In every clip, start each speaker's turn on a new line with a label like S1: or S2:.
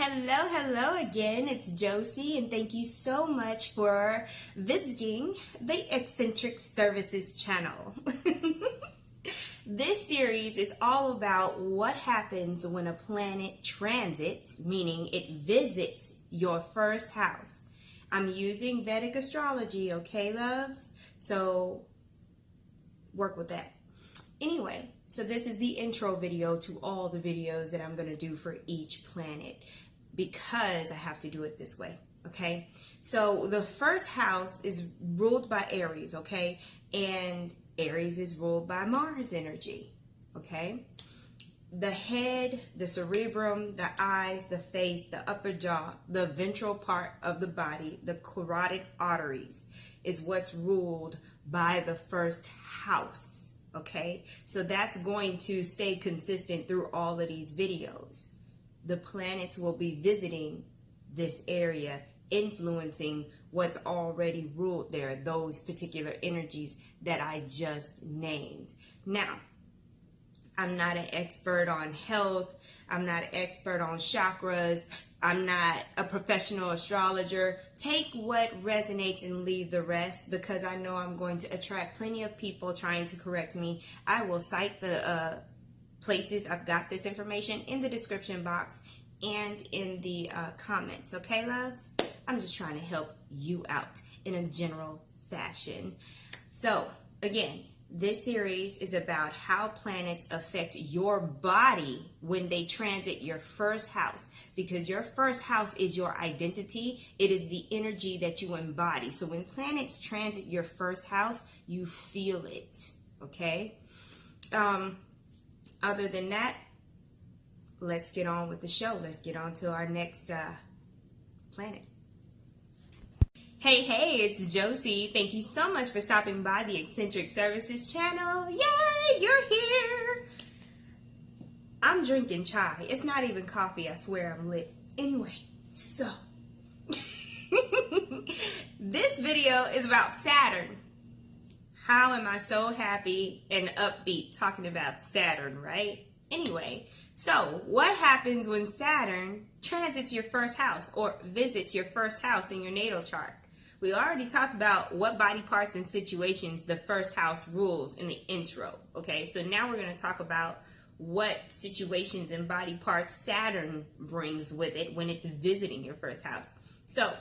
S1: Hello again. It's Josie, and thank you so much for visiting the Eccentric Services channel. This series is all about what happens when a planet transits, meaning it visits your first house. I'm using Vedic astrology, okay, loves? So work with that. Anyway, so this is the intro video to all the videos that I'm going to do for each planet because I have to do it this way, okay? So the first house is ruled by Aries, okay? And Aries is ruled by Mars energy, okay? The head, the cerebrum, the eyes, the face, the upper jaw, the ventral part of the body, the carotid arteries is what's ruled by the first house. Okay, so that's going to stay consistent through all of these videos. The planets will be visiting this area, influencing what's already ruled there, those particular energies that I just named. Now, I'm not an expert on health. I'm not an expert on chakras. I'm not a professional astrologer. Take what resonates and leave the rest, because I know I'm going to attract plenty of people trying to correct me. I will cite the places I've got this information in the description box and in the comments. Okay, loves? I'm just trying to help you out in a general fashion. So, again, this series is about how planets affect your body when they transit your first house, because your first house is your identity. It is the energy that you embody. So when planets transit your first house, you feel it, okay? Other than that, let's get on with the show. Let's get on to our next planet. Hey, it's Josie. Thank you so much for stopping by the Eccentric Services channel. Yay, you're here. I'm drinking chai. It's not even coffee. I swear I'm lit. Anyway, so this video is about Saturn. How am I so happy and upbeat talking about Saturn, right? Anyway, so what happens when Saturn transits your first house or visits your first house in your natal chart? We already talked about what body parts and situations the first house rules in the intro, okay? So now we're going to talk about what situations and body parts Saturn brings with it when it's visiting your first house. So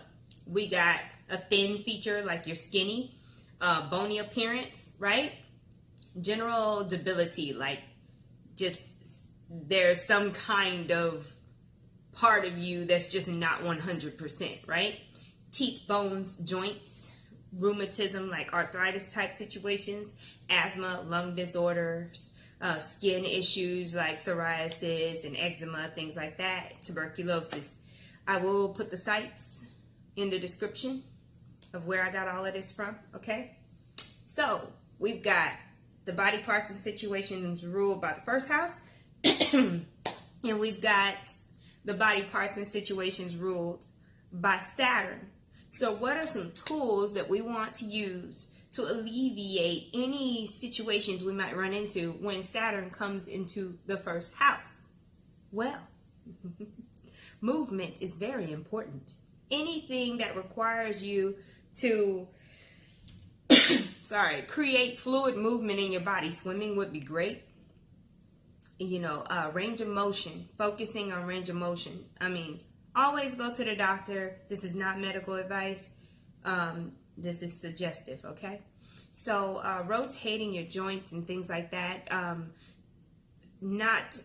S1: we got a thin feature like you're skinny, bony appearance, right? General debility, like just there's some kind of part of you that's just not 100%, right? Teeth, bones, joints, rheumatism, like arthritis type situations, asthma, lung disorders, skin issues like psoriasis and eczema, things like that, tuberculosis. I will put the sites in the description of where I got all of this from, okay? So we've got the body parts and situations ruled by the first house, and we've got the body parts and situations ruled by Saturn. So what are some tools that we want to use to alleviate any situations we might run into when Saturn comes into the first house? Well, movement is very important. Anything that requires you to create fluid movement in your body. Swimming would be great. You know, range of motion, focusing on range of motion. I mean, always go to the doctor. This is not medical advice. This is suggestive, okay? So rotating your joints and things like that, not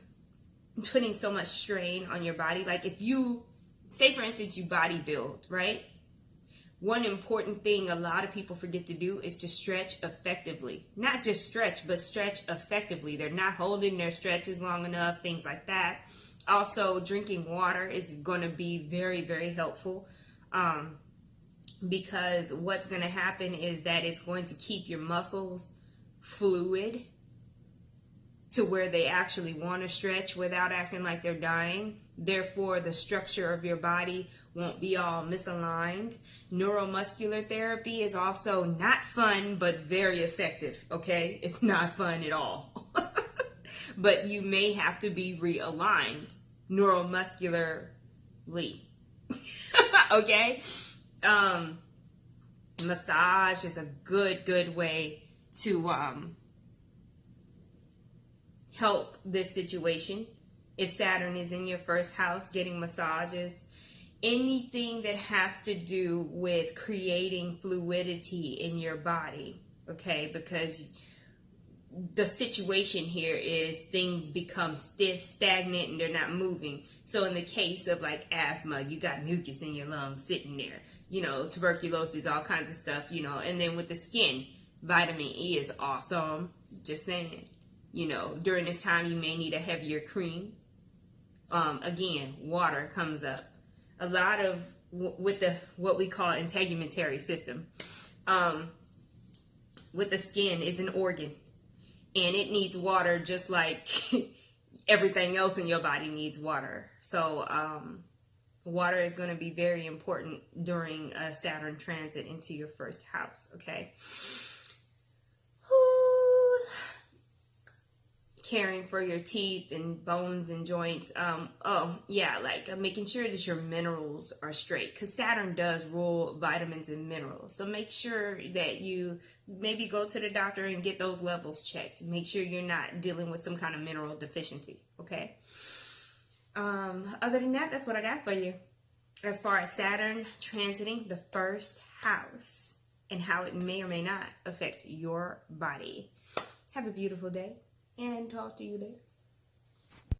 S1: putting so much strain on your body. Like if you, say for instance, you bodybuild, right? One important thing a lot of people forget to do is to stretch effectively. Not just stretch, but stretch effectively. They're not holding their stretches long enough, things like that. Also, drinking water is going to be very, very helpful because what's going to happen is that it's going to keep your muscles fluid to where they actually want to stretch without acting like they're dying. Therefore, the structure of your body won't be all misaligned. Neuromuscular therapy is also not fun, but very effective, okay? It's not fun at all. But you may have to be realigned. Neuromuscular Okay? Massage is a good way to help this situation. If Saturn is in your first house, getting massages, anything that has to do with creating fluidity in your body, okay? Because the situation here is things become stiff, stagnant, and they're not moving. So in the case of like asthma, you got mucus in your lungs sitting there, tuberculosis, all kinds of stuff, and then with the skin, vitamin E is awesome. Just saying, during this time, you may need a heavier cream. Again, water comes up. A lot of with what we call integumentary system, with the skin is an organ. And it needs water just like everything else in your body needs water. So water is going to be very important during a Saturn transit into your first house, okay? Caring for your teeth and bones and joints. Making sure that your minerals are straight, because Saturn does rule vitamins and minerals. So make sure that you maybe go to the doctor and get those levels checked. Make sure you're not dealing with some kind of mineral deficiency, okay? Other than that, that's what I got for you as far as Saturn transiting the first house and how it may or may not affect your body. Have a beautiful day, and talk to you later.